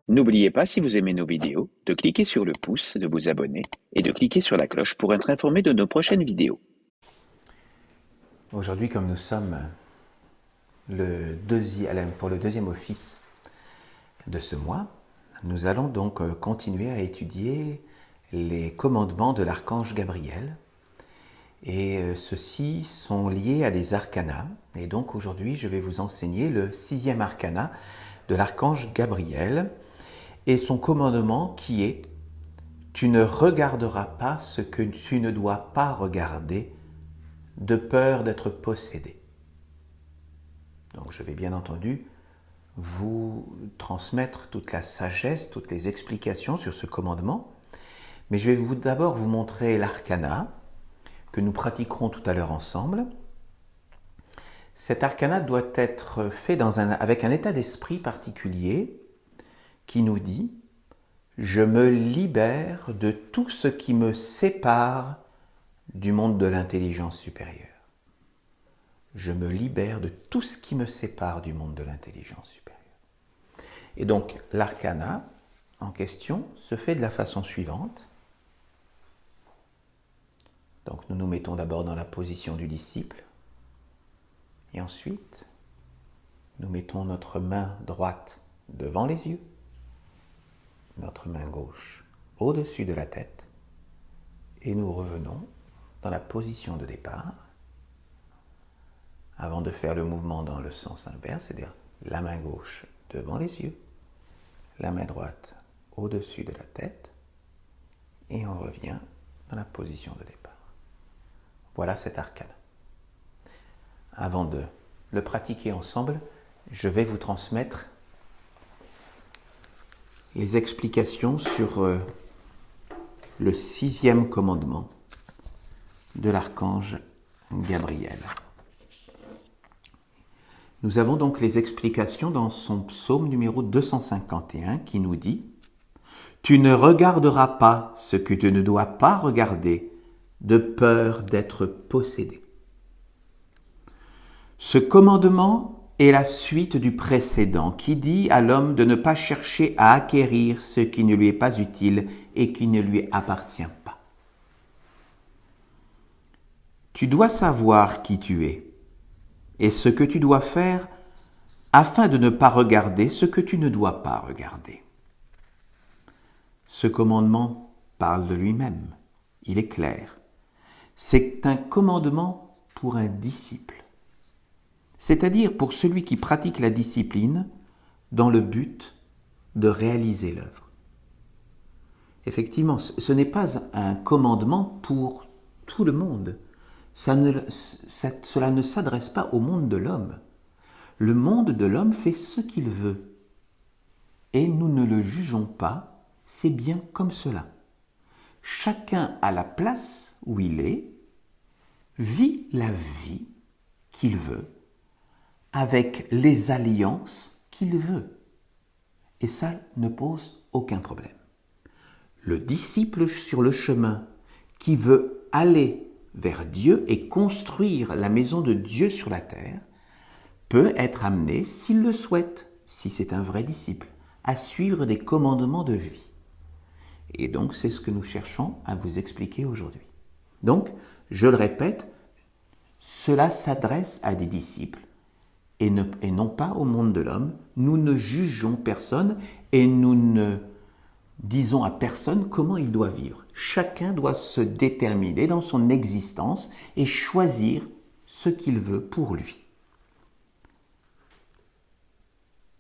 N'oubliez pas, si vous aimez nos vidéos, de cliquer sur le pouce, de vous abonner et de cliquer sur la cloche pour être informé de nos prochaines vidéos. Aujourd'hui, comme nous sommes pour le deuxième office de ce mois, nous allons donc continuer à étudier les commandements de l'archange Gabriel. Et ceux-ci sont liés à des arcanas. Et donc aujourd'hui, je vais vous enseigner le 6e arcana de l'archange Gabriel et son commandement qui est « Tu ne regarderas pas ce que tu ne dois pas regarder de peur d'être possédé ». Donc je vais bien entendu vous transmettre toute la sagesse, toutes les explications sur ce commandement. Mais je vais d'abord vous montrer l'arcana que nous pratiquerons tout à l'heure ensemble. Cet arcana doit être fait avec un état d'esprit particulier qui nous dit « Je me libère de tout ce qui me sépare du monde de l'intelligence supérieure. » Je me libère de tout ce qui me sépare du monde de l'intelligence supérieure. Et donc l'arcana en question se fait de la façon suivante. Donc nous nous mettons d'abord dans la position du disciple et ensuite nous mettons notre main droite devant les yeux, notre main gauche au-dessus de la tête et nous revenons dans la position de départ avant de faire le mouvement dans le sens inverse, c'est-à-dire la main gauche devant les yeux, la main droite au-dessus de la tête et on revient dans la position de départ. Voilà cet arcana. Avant de le pratiquer ensemble, je vais vous transmettre les explications sur le 6e commandement de l'archange Gabriel. Nous avons donc les explications dans son psaume numéro 251 qui nous dit « Tu ne regarderas pas ce que tu ne dois pas regarder de peur d'être possédé. » Ce commandement est la suite du précédent qui dit à l'homme de ne pas chercher à acquérir ce qui ne lui est pas utile et qui ne lui appartient pas. Tu dois savoir qui tu es et ce que tu dois faire afin de ne pas regarder ce que tu ne dois pas regarder. Ce commandement parle de lui-même, il est clair. C'est un commandement pour un disciple, c'est-à-dire pour celui qui pratique la discipline dans le but de réaliser l'œuvre. Effectivement, ce n'est pas un commandement pour tout le monde. Cela ne s'adresse pas au monde de l'homme. Le monde de l'homme fait ce qu'il veut. Et nous ne le jugeons pas, c'est bien comme cela. Chacun à la place où il est, vit la vie qu'il veut, avec les alliances qu'il veut. Et ça ne pose aucun problème. Le disciple sur le chemin qui veut aller vers Dieu et construire la maison de Dieu sur la terre peut être amené, s'il le souhaite, si c'est un vrai disciple, à suivre des commandements de vie. Et donc, c'est ce que nous cherchons à vous expliquer aujourd'hui. Donc, je le répète, cela s'adresse à des disciples et non pas au monde de l'homme. Nous ne jugeons personne et nous ne disons à personne comment il doit vivre. Chacun doit se déterminer dans son existence et choisir ce qu'il veut pour lui.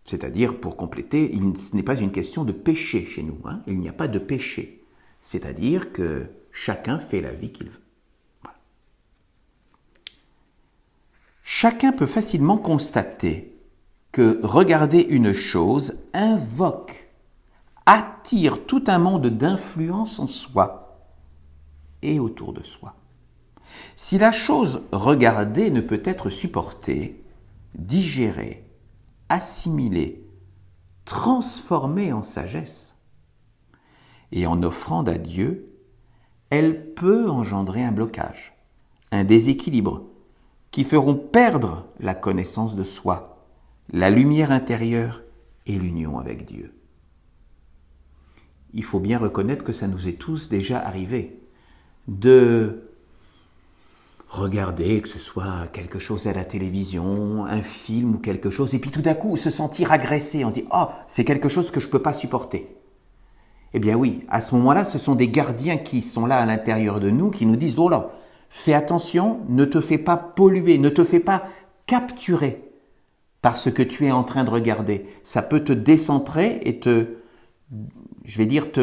C'est-à-dire, pour compléter, ce n'est pas une question de péché chez nous. Il n'y a pas de péché. C'est-à-dire que chacun fait la vie qu'il veut. Voilà. Chacun peut facilement constater que regarder une chose attire tout un monde d'influence en soi et autour de soi. Si la chose regardée ne peut être supportée, digérée, assimilée, transformée en sagesse, et en offrande à Dieu, elle peut engendrer un blocage, un déséquilibre, qui feront perdre la connaissance de soi, la lumière intérieure et l'union avec Dieu. il faut bien reconnaître que ça nous est tous déjà arrivé. De regarder, que ce soit quelque chose à la télévision, un film ou quelque chose, et puis tout d'un coup se sentir agressé. On dit « Oh, c'est quelque chose que je ne peux pas supporter ». Eh bien oui, à ce moment-là, ce sont des gardiens qui sont là à l'intérieur de nous, qui nous disent « Oh là, fais attention, ne te fais pas polluer, ne te fais pas capturer par ce que tu es en train de regarder. Ça peut te décentrer et te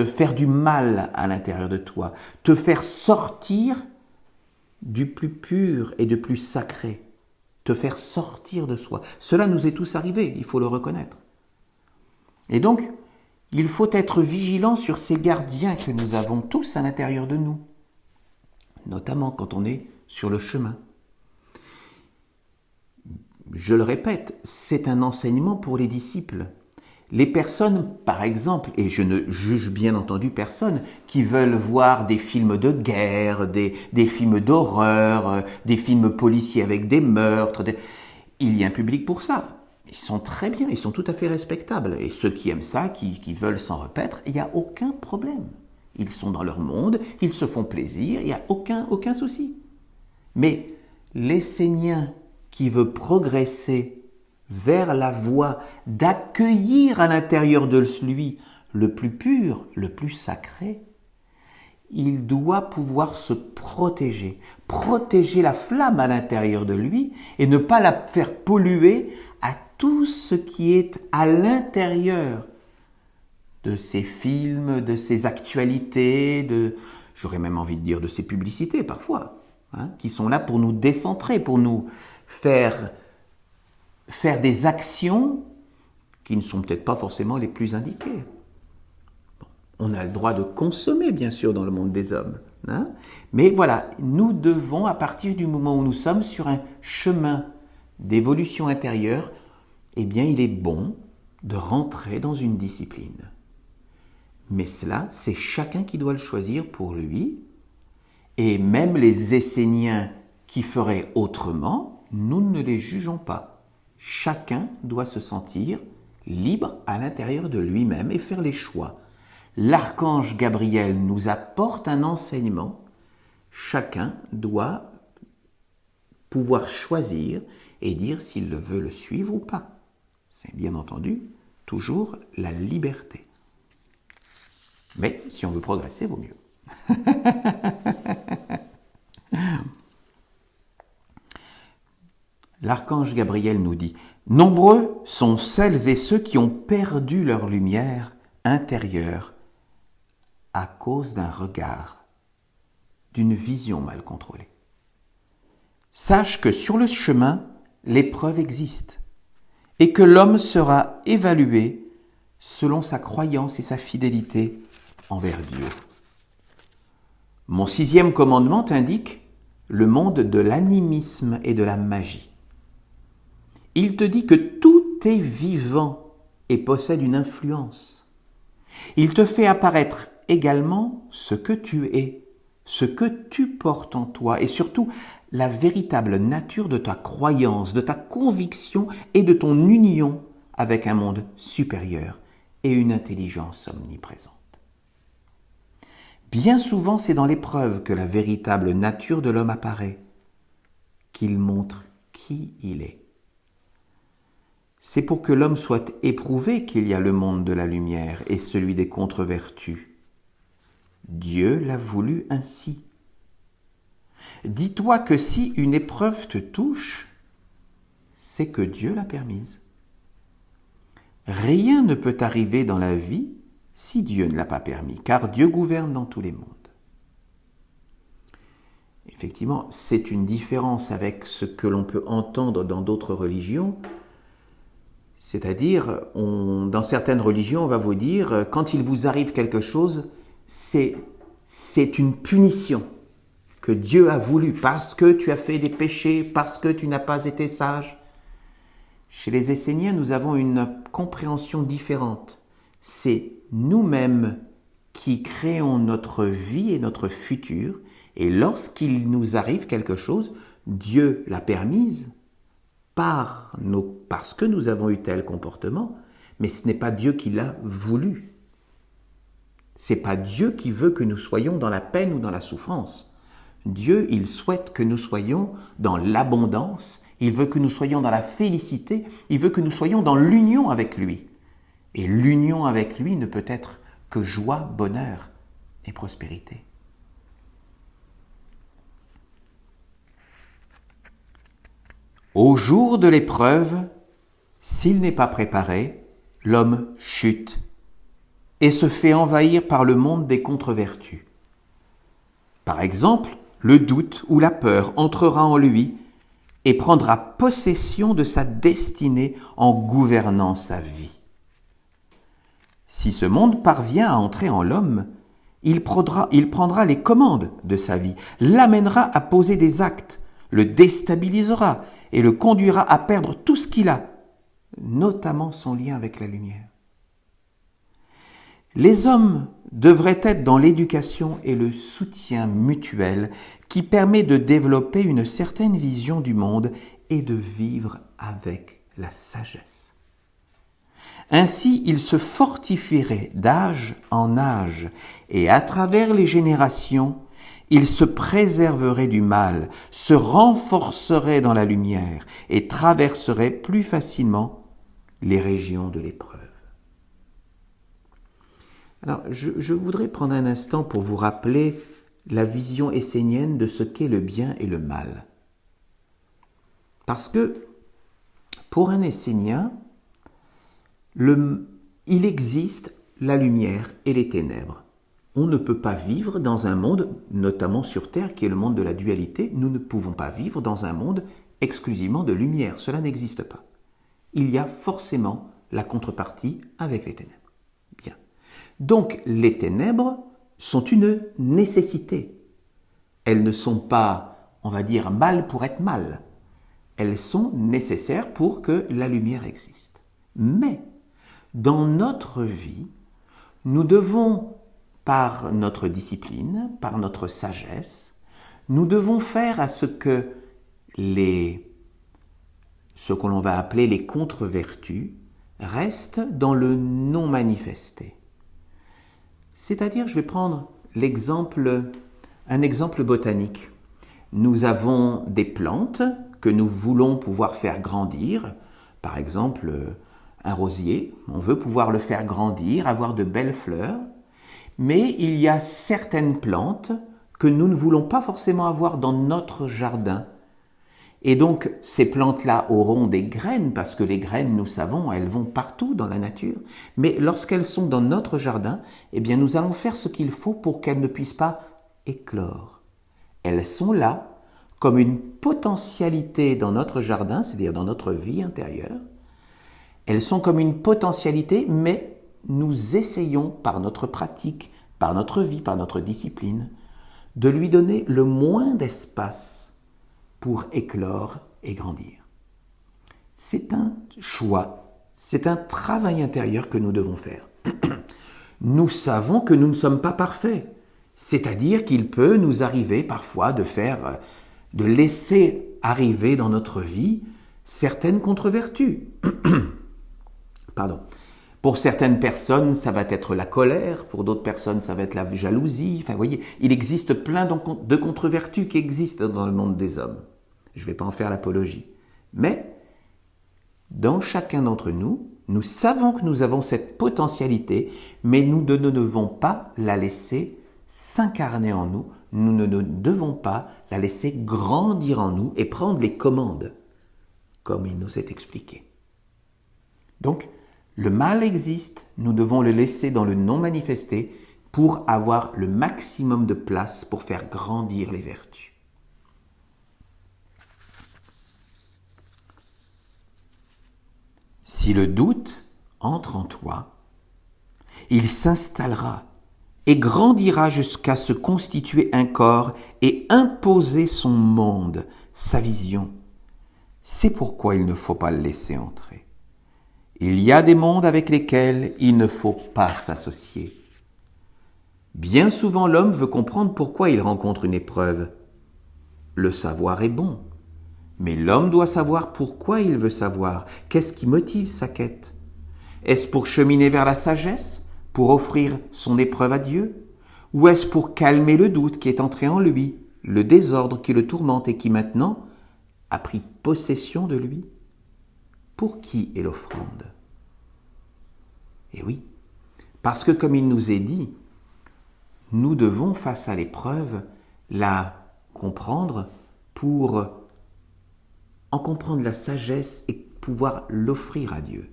faire du mal à l'intérieur de toi, te faire sortir du plus pur et du plus sacré, te faire sortir de soi. Cela nous est tous arrivé, il faut le reconnaître. Et donc, il faut être vigilant sur ces gardiens que nous avons tous à l'intérieur de nous, notamment quand on est sur le chemin. Je le répète, c'est un enseignement pour les disciples. Les personnes, par exemple, et je ne juge bien entendu personne, qui veulent voir des films de guerre, des films d'horreur, des films policiers avec des meurtres, il y a un public pour ça. Ils sont très bien, ils sont tout à fait respectables. Et ceux qui aiment ça, qui veulent s'en repaître, il n'y a aucun problème. Ils sont dans leur monde, ils se font plaisir, il n'y a aucun souci. Mais l'Essénien qui veut progresser vers la voie d'accueillir à l'intérieur de lui le plus pur, le plus sacré, il doit pouvoir se protéger la flamme à l'intérieur de lui et ne pas la faire polluer à tout ce qui est à l'intérieur de ces films, de ces actualités, j'aurais même envie de dire de ces publicités parfois, qui sont là pour nous décentrer, pour nous faire des actions qui ne sont peut-être pas forcément les plus indiquées. Bon, on a le droit de consommer, bien sûr, dans le monde des hommes. Mais voilà, nous devons, à partir du moment où nous sommes sur un chemin d'évolution intérieure, eh bien, il est bon de rentrer dans une discipline. Mais cela, c'est chacun qui doit le choisir pour lui. Et même les Esséniens qui feraient autrement, nous ne les jugeons pas. Chacun doit se sentir libre à l'intérieur de lui-même et faire les choix. L'archange Gabriel nous apporte un enseignement. Chacun doit pouvoir choisir et dire s'il veut le suivre ou pas. C'est bien entendu toujours la liberté. Mais si on veut progresser, vaut mieux. L'archange Gabriel nous dit « Nombreux sont celles et ceux qui ont perdu leur lumière intérieure à cause d'un regard, d'une vision mal contrôlée. Sache que sur le chemin, l'épreuve existe et que l'homme sera évalué selon sa croyance et sa fidélité envers Dieu. Mon 6e commandement indique le monde de l'animisme et de la magie. Il te dit que tout est vivant et possède une influence. Il te fait apparaître également ce que tu es, ce que tu portes en toi et surtout la véritable nature de ta croyance, de ta conviction et de ton union avec un monde supérieur et une intelligence omniprésente. Bien souvent, c'est dans l'épreuve que la véritable nature de l'homme apparaît, qu'il montre qui il est. C'est pour que l'homme soit éprouvé qu'il y a le monde de la lumière et celui des contre-vertus. Dieu l'a voulu ainsi. Dis-toi que si une épreuve te touche, c'est que Dieu l'a permise. Rien ne peut arriver dans la vie si Dieu ne l'a pas permis, car Dieu gouverne dans tous les mondes. Effectivement, c'est une différence avec ce que l'on peut entendre dans d'autres religions. C'est-à-dire, dans certaines religions, on va vous dire, quand il vous arrive quelque chose, c'est une punition que Dieu a voulu parce que tu as fait des péchés, parce que tu n'as pas été sage. Chez les Esséniens, nous avons une compréhension différente. C'est nous-mêmes qui créons notre vie et notre futur, et lorsqu'il nous arrive quelque chose, Dieu l'a permise parce que nous avons eu tel comportement, mais ce n'est pas Dieu qui l'a voulu. C'est pas Dieu qui veut que nous soyons dans la peine ou dans la souffrance. Dieu, il souhaite que nous soyons dans l'abondance, il veut que nous soyons dans la félicité, il veut que nous soyons dans l'union avec lui. Et l'union avec lui ne peut être que joie, bonheur et prospérité. Au jour de l'épreuve, s'il n'est pas préparé, l'homme chute et se fait envahir par le monde des contre-vertus. Par exemple, le doute ou la peur entrera en lui et prendra possession de sa destinée en gouvernant sa vie. Si ce monde parvient à entrer en l'homme, il prendra les commandes de sa vie, l'amènera à poser des actes, le déstabilisera et le conduira à perdre tout ce qu'il a, notamment son lien avec la lumière. Les hommes devraient être dans l'éducation et le soutien mutuel qui permet de développer une certaine vision du monde et de vivre avec la sagesse. Ainsi, ils se fortifieraient d'âge en âge et à travers les générations, ils se préserveraient du mal, se renforceraient dans la lumière et traverseraient plus facilement les régions de l'épreuve. Alors, je voudrais prendre un instant pour vous rappeler la vision essénienne de ce qu'est le bien et le mal. Parce que, pour un Essénien, il existe la lumière et les ténèbres. On ne peut pas vivre dans un monde, notamment sur Terre, qui est le monde de la dualité. Nous ne pouvons pas vivre dans un monde exclusivement de lumière. Cela n'existe pas. Il y a forcément la contrepartie avec les ténèbres. Bien. Donc, les ténèbres sont une nécessité. Elles ne sont pas, on va dire, mal pour être mal. Elles sont nécessaires pour que la lumière existe. Mais, dans notre vie, nous devons, par notre discipline, par notre sagesse, nous devons faire à ce que ce que l'on va appeler les contre-vertus restent dans le non manifesté. C'est-à-dire, je vais prendre un exemple botanique. Nous avons des plantes que nous voulons pouvoir faire grandir. Par exemple, un rosier, on veut pouvoir le faire grandir, avoir de belles fleurs. Mais il y a certaines plantes que nous ne voulons pas forcément avoir dans notre jardin. Et donc, ces plantes-là auront des graines, parce que les graines, nous savons, elles vont partout dans la nature. Mais lorsqu'elles sont dans notre jardin, eh bien, nous allons faire ce qu'il faut pour qu'elles ne puissent pas éclore. Elles sont là comme une potentialité dans notre jardin, c'est-à-dire dans notre vie intérieure. Elles sont comme une potentialité, mais nous essayons, par notre pratique, par notre vie, par notre discipline, de lui donner le moins d'espace pour éclore et grandir. C'est un choix, c'est un travail intérieur que nous devons faire. Nous savons que nous ne sommes pas parfaits, c'est-à-dire qu'il peut nous arriver parfois de laisser arriver dans notre vie certaines contre-vertus. Pardon. Pour certaines personnes, ça va être la colère, pour d'autres personnes, ça va être la jalousie. Enfin, vous voyez, il existe plein de contre-vertus qui existent dans le monde des hommes. Je ne vais pas en faire l'apologie. Mais, dans chacun d'entre nous, nous savons que nous avons cette potentialité, mais nous ne devons pas la laisser s'incarner en nous. Nous ne devons pas la laisser grandir en nous et prendre les commandes, comme il nous est expliqué. Donc, le mal existe, nous devons le laisser dans le non manifesté pour avoir le maximum de place pour faire grandir les vertus. Si le doute entre en toi, il s'installera et grandira jusqu'à se constituer un corps et imposer son monde, sa vision. C'est pourquoi il ne faut pas le laisser entrer. Il y a des mondes avec lesquels il ne faut pas s'associer. Bien souvent, l'homme veut comprendre pourquoi il rencontre une épreuve. Le savoir est bon, mais l'homme doit savoir pourquoi il veut savoir. Qu'est-ce qui motive sa quête? Est-ce pour cheminer vers la sagesse, pour offrir son épreuve à Dieu? Ou est-ce pour calmer le doute qui est entré en lui, le désordre qui le tourmente et qui maintenant a pris possession de lui? Pour qui est l'offrande? Eh oui, parce que comme il nous est dit, nous devons, face à l'épreuve, la comprendre pour en comprendre la sagesse et pouvoir l'offrir à Dieu.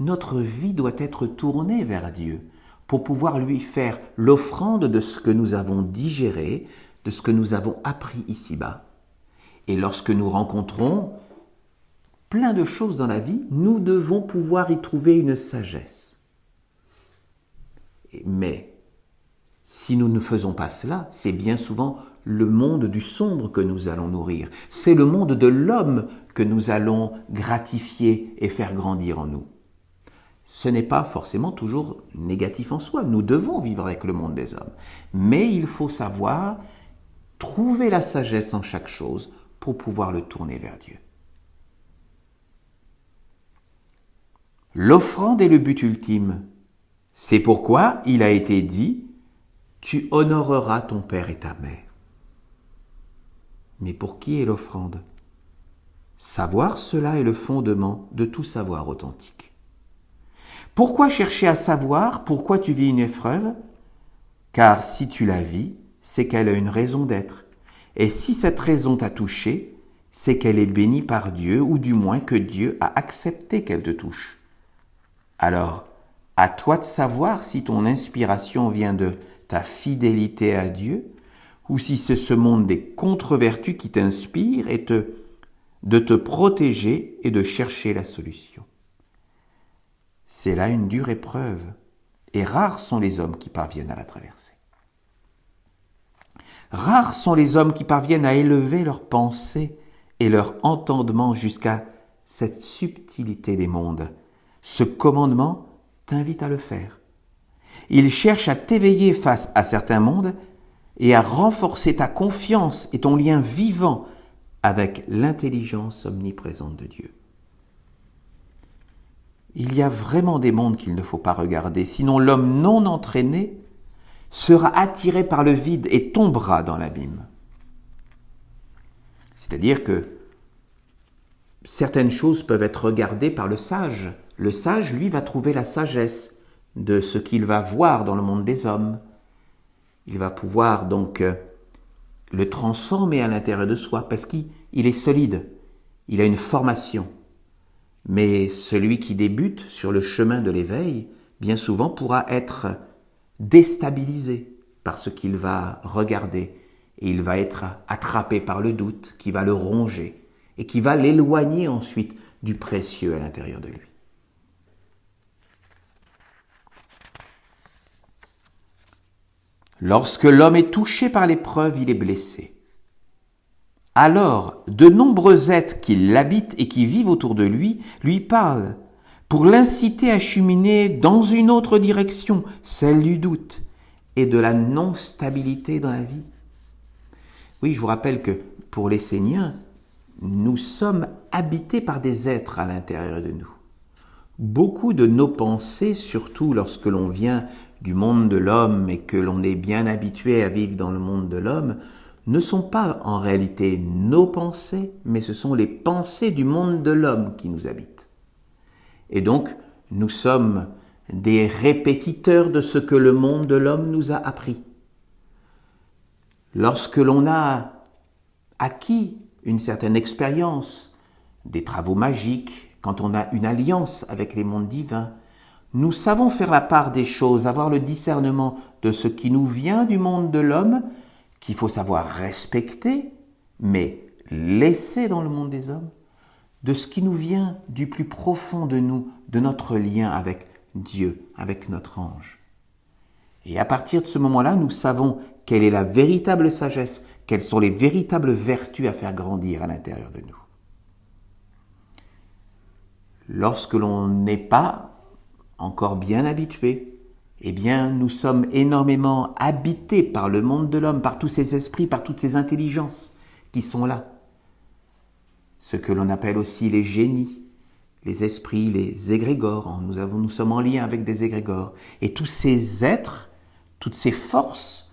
Notre vie doit être tournée vers Dieu pour pouvoir lui faire l'offrande de ce que nous avons digéré, de ce que nous avons appris ici-bas. Et lorsque nous rencontrons plein de choses dans la vie, nous devons pouvoir y trouver une sagesse. Mais si nous ne faisons pas cela, c'est bien souvent le monde du sombre que nous allons nourrir. C'est le monde de l'homme que nous allons gratifier et faire grandir en nous. Ce n'est pas forcément toujours négatif en soi. Nous devons vivre avec le monde des hommes. Mais il faut savoir trouver la sagesse en chaque chose pour pouvoir le tourner vers Dieu. L'offrande est le but ultime. C'est pourquoi il a été dit « Tu honoreras ton père et ta mère ». Mais pour qui est l'offrande? Savoir cela est le fondement de tout savoir authentique. Pourquoi chercher à savoir pourquoi tu vis une épreuve? Car si tu la vis, c'est qu'elle a une raison d'être. Et si cette raison t'a touché, c'est qu'elle est bénie par Dieu, ou du moins que Dieu a accepté qu'elle te touche. Alors, à toi de savoir si ton inspiration vient de ta fidélité à Dieu, ou si c'est ce monde des contre-vertus qui t'inspire et de te protéger et de chercher la solution. C'est là une dure épreuve, et rares sont les hommes qui parviennent à la traverser. Rares sont les hommes qui parviennent à élever leurs pensées et leur entendement jusqu'à cette subtilité des mondes. Ce commandement t'invite à le faire. Il cherche à t'éveiller face à certains mondes et à renforcer ta confiance et ton lien vivant avec l'intelligence omniprésente de Dieu. Il y a vraiment des mondes qu'il ne faut pas regarder, sinon l'homme non entraîné sera attiré par le vide et tombera dans l'abîme. C'est-à-dire que certaines choses peuvent être regardées par le sage. Le sage, lui, va trouver la sagesse de ce qu'il va voir dans le monde des hommes. Il va pouvoir donc le transformer à l'intérieur de soi parce qu'il est solide, il a une formation. Mais celui qui débute sur le chemin de l'éveil, bien souvent pourra être déstabilisé par ce qu'il va regarder et il va être attrapé par le doute qui va le ronger et qui va l'éloigner ensuite du précieux à l'intérieur de lui. Lorsque l'homme est touché par l'épreuve, il est blessé. Alors, de nombreux êtres qui l'habitent et qui vivent autour de lui parlent pour l'inciter à cheminer dans une autre direction, celle du doute et de la non-stabilité dans la vie. Oui, je vous rappelle que pour les Esséniens, nous sommes habités par des êtres à l'intérieur de nous. Beaucoup de nos pensées, surtout lorsque l'on vient du monde de l'homme et que l'on est bien habitué à vivre dans le monde de l'homme, ne sont pas en réalité nos pensées, mais ce sont les pensées du monde de l'homme qui nous habitent. Et donc, nous sommes des répétiteurs de ce que le monde de l'homme nous a appris. Lorsque l'on a acquis une certaine expérience, des travaux magiques, quand on a une alliance avec les mondes divins, nous savons faire la part des choses, avoir le discernement de ce qui nous vient du monde de l'homme, qu'il faut savoir respecter, mais laisser dans le monde des hommes, de ce qui nous vient du plus profond de nous, de notre lien avec Dieu, avec notre ange. Et à partir de ce moment-là, nous savons quelle est la véritable sagesse, quelles sont les véritables vertus à faire grandir à l'intérieur de nous. Lorsque l'on n'est pas encore bien habitué, eh bien, nous sommes énormément habités par le monde de l'homme, par tous ces esprits, par toutes ces intelligences qui sont là. Ce que l'on appelle aussi les génies, les esprits, les égrégores. Nous sommes en lien avec des égrégores. Et tous ces êtres, toutes ces forces,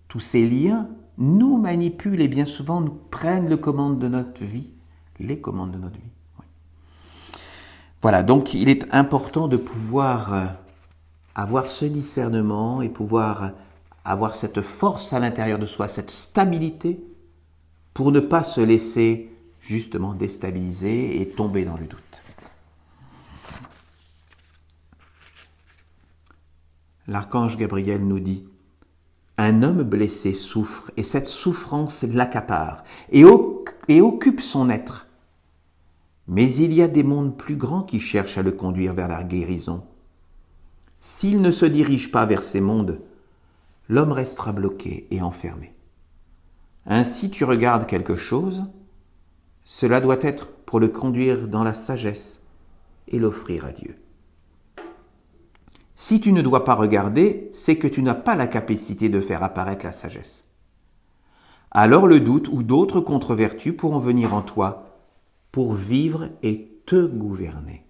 tous ces liens nous manipulent et bien souvent nous prennent les commandes de notre vie. Oui. Voilà, donc il est important de pouvoir avoir ce discernement et pouvoir avoir cette force à l'intérieur de soi, cette stabilité, pour ne pas se laisser justement déstabiliser et tomber dans le doute. L'archange Gabriel nous dit « Un homme blessé souffre et cette souffrance l'accapare et occupe son être. Mais il y a des mondes plus grands qui cherchent à le conduire vers la guérison. S'il ne se dirige pas vers ces mondes, l'homme restera bloqué et enfermé. Ainsi tu regardes quelque chose, cela doit être pour le conduire dans la sagesse et l'offrir à Dieu. Si tu ne dois pas regarder, c'est que tu n'as pas la capacité de faire apparaître la sagesse. Alors le doute ou d'autres contre-vertus pourront venir en toi pour vivre et te gouverner.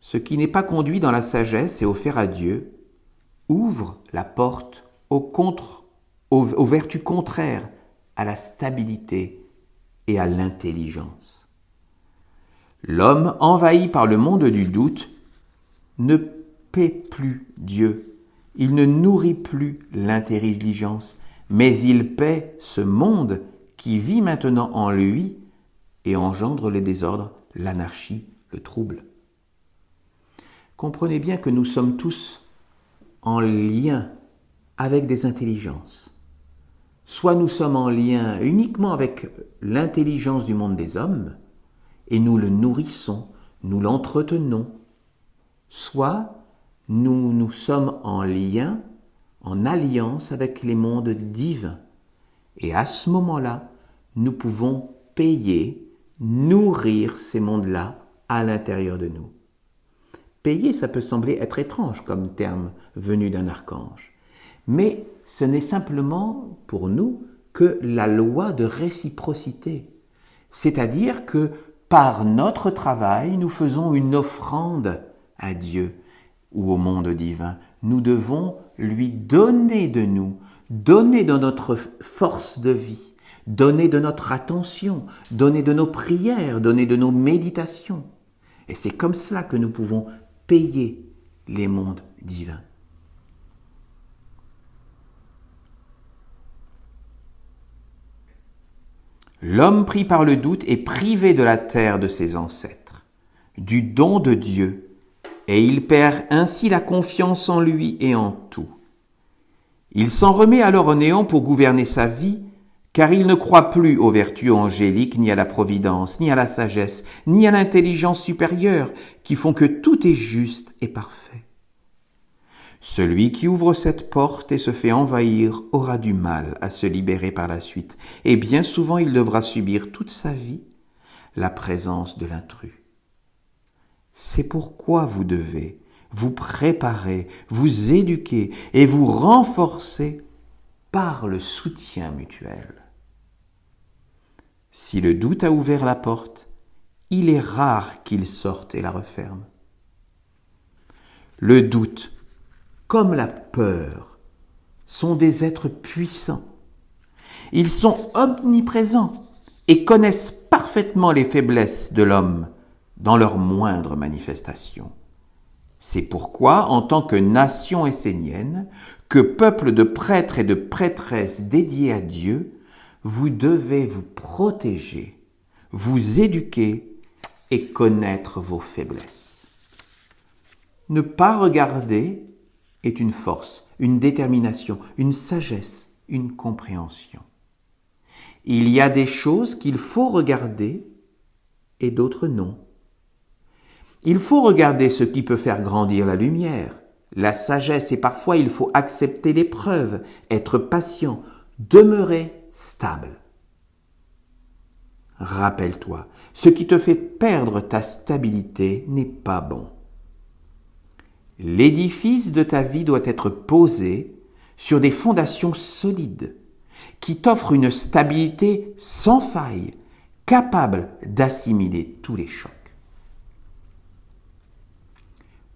Ce qui n'est pas conduit dans la sagesse et offert à Dieu ouvre la porte aux vertus contraires à la stabilité et à l'intelligence. L'homme envahi par le monde du doute ne paie plus Dieu, il ne nourrit plus l'intelligence, mais il paie ce monde qui vit maintenant en lui et engendre le désordre, l'anarchie, le trouble. Comprenez bien que nous sommes tous en lien avec des intelligences. Soit nous sommes en lien uniquement avec l'intelligence du monde des hommes, et nous le nourrissons, nous l'entretenons, soit nous sommes en lien, en alliance avec les mondes divins. Et à ce moment-là, nous pouvons payer, nourrir ces mondes-là à l'intérieur de nous. Payer, ça peut sembler être étrange comme terme venu d'un archange. Mais ce n'est simplement pour nous que la loi de réciprocité. C'est-à-dire que par notre travail, nous faisons une offrande à Dieu ou au monde divin. Nous devons lui donner de nous, donner de notre force de vie, donner de notre attention, donner de nos prières, donner de nos méditations. Et c'est comme cela que nous pouvons payer les mondes divins. L'homme pris par le doute est privé de la terre de ses ancêtres, du don de Dieu, et il perd ainsi la confiance en lui et en tout. Il s'en remet alors au néant pour gouverner sa vie, car il ne croit plus aux vertus angéliques, ni à la providence, ni à la sagesse, ni à l'intelligence supérieure, qui font que tout est juste et parfait. Celui qui ouvre cette porte et se fait envahir aura du mal à se libérer par la suite, et bien souvent il devra subir toute sa vie la présence de l'intrus. C'est pourquoi vous devez vous préparer, vous éduquer et vous renforcer par le soutien mutuel. Si le doute a ouvert la porte, il est rare qu'il sorte et la referme. Le doute, comme la peur, sont des êtres puissants. Ils sont omniprésents et connaissent parfaitement les faiblesses de l'homme dans leurs moindres manifestations. C'est pourquoi, en tant que nation essénienne, que peuple de prêtres et de prêtresses dédiés à Dieu, vous devez vous protéger, vous éduquer et connaître vos faiblesses. Ne pas regarder est une force, une détermination, une sagesse, une compréhension. Il y a des choses qu'il faut regarder et d'autres non. Il faut regarder ce qui peut faire grandir la lumière, la sagesse, et parfois il faut accepter l'épreuve, être patient, demeurer stable. Rappelle-toi, ce qui te fait perdre ta stabilité n'est pas bon. L'édifice de ta vie doit être posé sur des fondations solides qui t'offrent une stabilité sans faille, capable d'assimiler tous les chocs.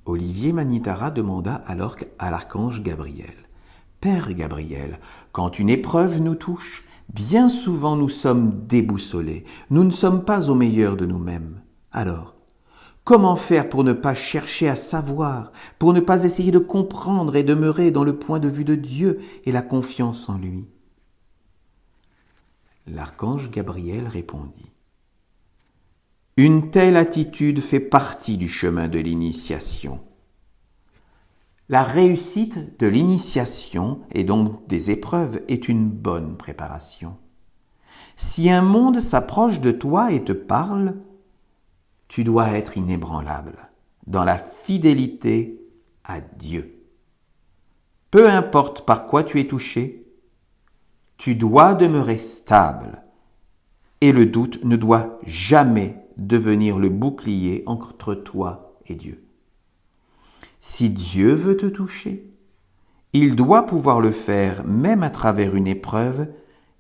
Olivier Manitara demanda alors à l'archange Gabriel. « Père Gabriel, quand une épreuve nous touche, bien souvent nous sommes déboussolés, nous ne sommes pas au meilleur de nous-mêmes. Alors, comment faire pour ne pas chercher à savoir, pour ne pas essayer de comprendre et demeurer dans le point de vue de Dieu et la confiance en lui ?» L'archange Gabriel répondit. Une telle attitude fait partie du chemin de l'initiation. La réussite de l'initiation et donc des épreuves est une bonne préparation. Si un monde s'approche de toi et te parle, tu dois être inébranlable dans la fidélité à Dieu. Peu importe par quoi tu es touché, tu dois demeurer stable et le doute ne doit jamais devenir le bouclier entre toi et Dieu. Si Dieu veut te toucher, il doit pouvoir le faire même à travers une épreuve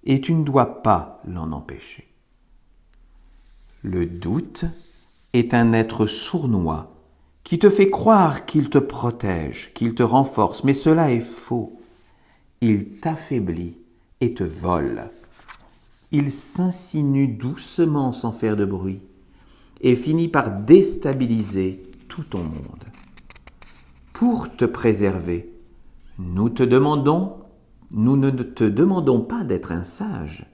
et tu ne dois pas l'en empêcher. Le doute est un être sournois qui te fait croire qu'il te protège, qu'il te renforce, mais cela est faux. Il t'affaiblit et te vole. Il s'insinue doucement sans faire de bruit et finit par déstabiliser tout ton monde. Pour te préserver, nous ne te demandons pas d'être un sage,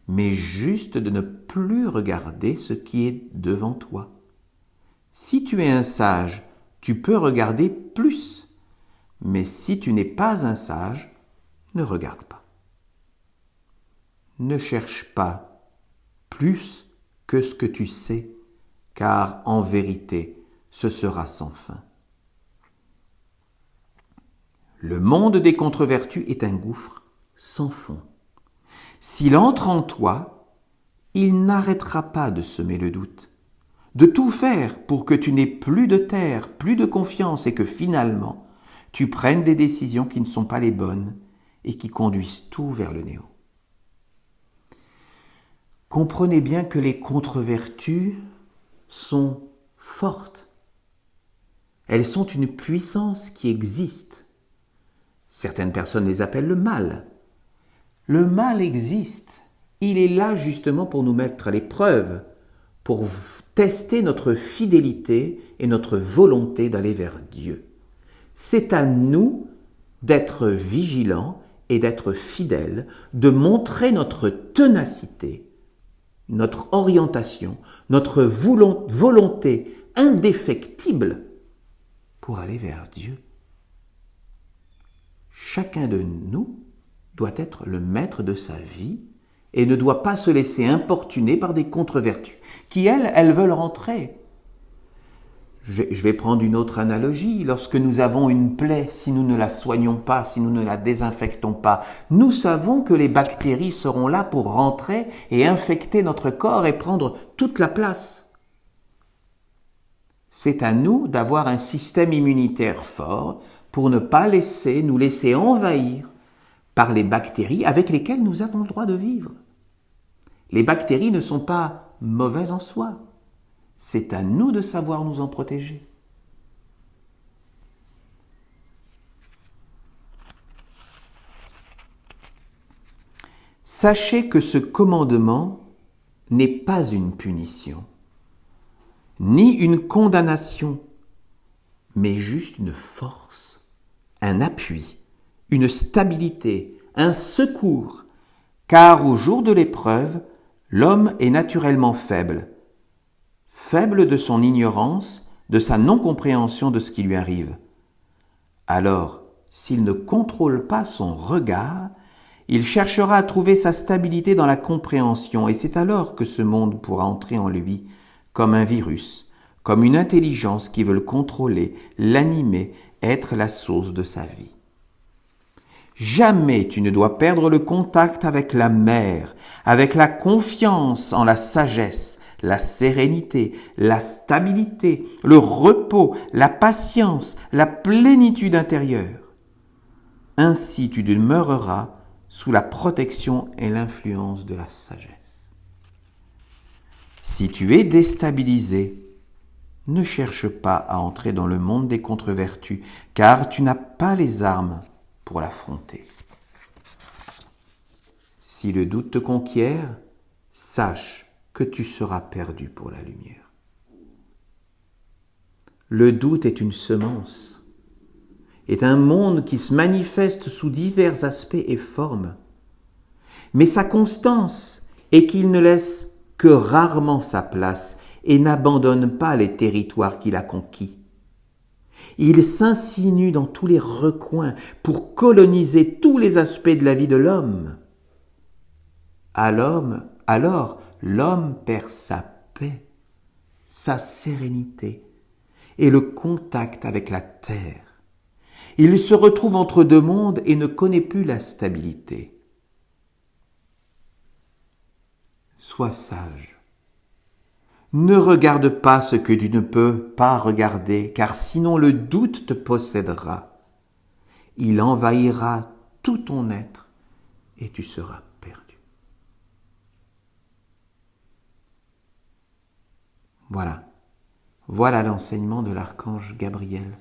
mais juste de ne plus regarder ce qui est devant toi. Si tu es un sage, tu peux regarder plus, mais si tu n'es pas un sage, ne regarde pas. Ne cherche pas plus que ce que tu sais, car en vérité, ce sera sans fin. Le monde des contre-vertus est un gouffre sans fond. S'il entre en toi, il n'arrêtera pas de semer le doute, de tout faire pour que tu n'aies plus de terre, plus de confiance et que finalement, tu prennes des décisions qui ne sont pas les bonnes et qui conduisent tout vers le néant. Comprenez bien que les contre-vertus sont fortes. Elles sont une puissance qui existe. Certaines personnes les appellent le mal. Le mal existe. Il est là justement pour nous mettre à l'épreuve, pour tester notre fidélité et notre volonté d'aller vers Dieu. C'est à nous d'être vigilants et d'être fidèles, de montrer notre ténacité, notre orientation, notre volonté indéfectible pour aller vers Dieu. Chacun de nous doit être le maître de sa vie et ne doit pas se laisser importuner par des contre-vertus qui, elles veulent rentrer. Je vais prendre une autre analogie. Lorsque nous avons une plaie, si nous ne la soignons pas, si nous ne la désinfectons pas, nous savons que les bactéries seront là pour rentrer et infecter notre corps et prendre toute la place. C'est à nous d'avoir un système immunitaire fort pour ne pas nous laisser envahir par les bactéries avec lesquelles nous avons le droit de vivre. Les bactéries ne sont pas mauvaises en soi. C'est à nous de savoir nous en protéger. Sachez que ce commandement n'est pas une punition, ni une condamnation, mais juste une force, un appui, une stabilité, un secours, car au jour de l'épreuve, l'homme est naturellement faible de son ignorance, de sa non-compréhension de ce qui lui arrive. Alors, s'il ne contrôle pas son regard, il cherchera à trouver sa stabilité dans la compréhension, et c'est alors que ce monde pourra entrer en lui comme un virus, comme une intelligence qui veut le contrôler, l'animer, être la source de sa vie. Jamais tu ne dois perdre le contact avec la mère, avec la confiance en la sagesse, la sérénité, la stabilité, le repos, la patience, la plénitude intérieure. Ainsi tu demeureras sous la protection et l'influence de la sagesse. Si tu es déstabilisé, ne cherche pas à entrer dans le monde des contre-vertus, car tu n'as pas les armes pour l'affronter. Si le doute te conquiert, sache que tu seras perdu pour la lumière. Le doute est une semence, est un monde qui se manifeste sous divers aspects et formes, mais sa constance est qu'il ne laisse que rarement sa place et n'abandonne pas les territoires qu'il a conquis. Il s'insinue dans tous les recoins pour coloniser tous les aspects de la vie de l'homme. Alors, l'homme perd sa paix, sa sérénité et le contact avec la terre. Il se retrouve entre deux mondes et ne connaît plus la stabilité. Sois sage. Ne regarde pas ce que tu ne peux pas regarder, car sinon le doute te possédera. Il envahira tout ton être et tu seras perdu. Voilà l'enseignement de l'archange Gabriel.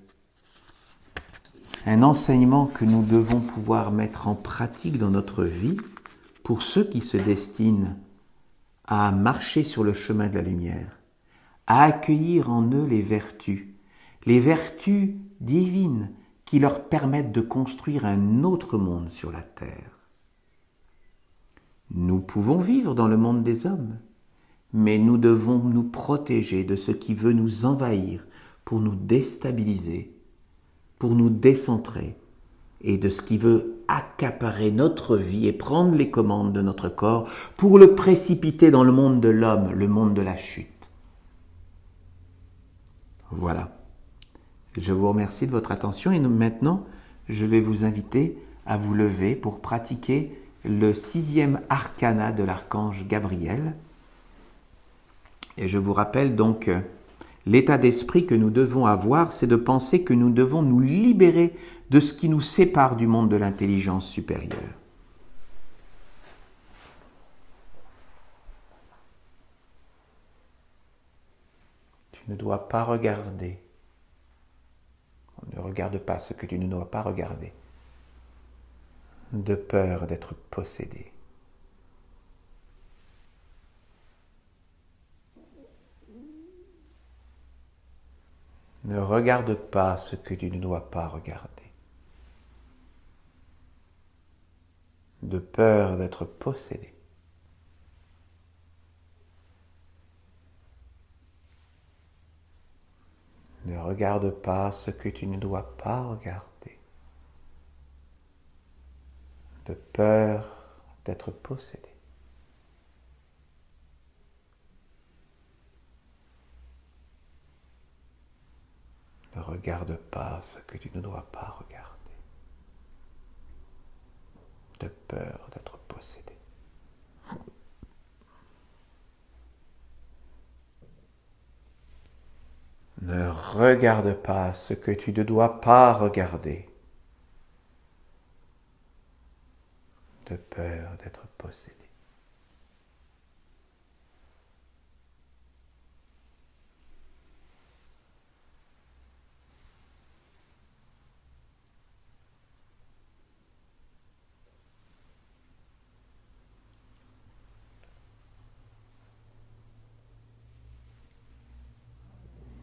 Un enseignement que nous devons pouvoir mettre en pratique dans notre vie pour ceux qui se destinent à marcher sur le chemin de la lumière, à accueillir en eux les vertus divines qui leur permettent de construire un autre monde sur la terre. Nous pouvons vivre dans le monde des hommes, mais nous devons nous protéger de ce qui veut nous envahir pour nous déstabiliser, pour nous décentrer, et de ce qui veut accaparer notre vie et prendre les commandes de notre corps pour le précipiter dans le monde de l'homme, le monde de la chute. Voilà. Je vous remercie de votre attention et maintenant, je vais vous inviter à vous lever pour pratiquer le 6e arcana de l'archange Gabriel. Et je vous rappelle donc l'état d'esprit que nous devons avoir, c'est de penser que nous devons nous libérer de ce qui nous sépare du monde de l'intelligence supérieure. Tu ne dois pas regarder. Ne regarde pas ce que tu ne dois pas regarder, de peur d'être possédé. Ne regarde pas ce que tu ne dois pas regarder, de peur d'être possédé. Ne regarde pas ce que tu ne dois pas regarder, de peur d'être possédé. Ne regarde pas ce que tu ne dois pas regarder, de peur d'être possédé. Ne regarde pas ce que tu ne dois pas regarder, de peur d'être possédé.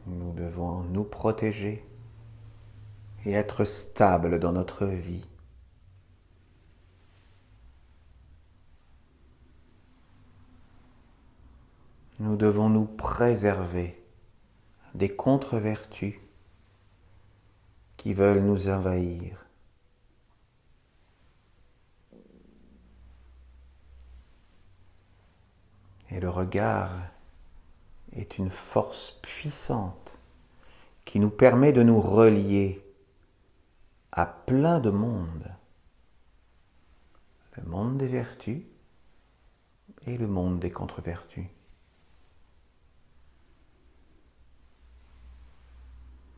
Nous devons nous protéger et être stables dans notre vie. Nous devons nous préserver des contre-vertus qui veulent nous envahir. Et le regard est une force puissante qui nous permet de nous relier à plein de mondes. Le monde des vertus et le monde des contre-vertus.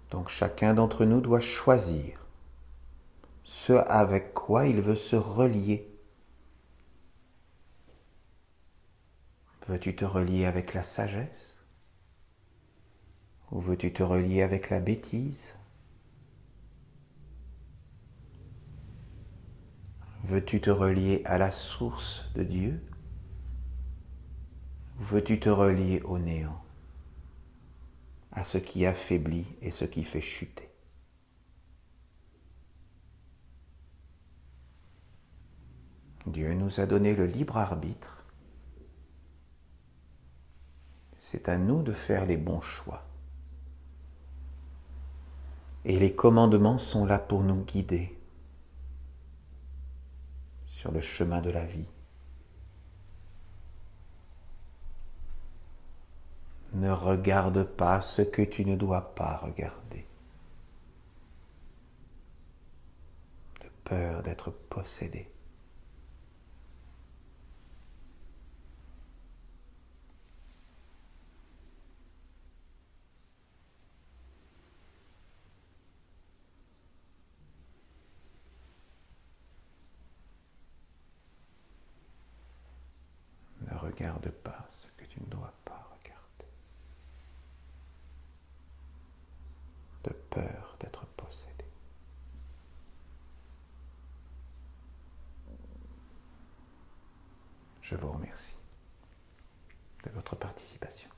Donc chacun d'entre nous doit choisir ce avec quoi il veut se relier. Veux-tu te relier avec la sagesse? Ou veux-tu te relier avec la bêtise? Veux-tu te relier à la source de Dieu? Ou veux-tu te relier au néant, à ce qui affaiblit et ce qui fait chuter? Dieu nous a donné le libre arbitre. C'est à nous de faire les bons choix. Et les commandements sont là pour nous guider sur le chemin de la vie. Ne regarde pas ce que tu ne dois pas regarder, de peur d'être possédé. Ne regarde pas ce que tu ne dois pas regarder, de peur d'être possédé. Je vous remercie de votre participation.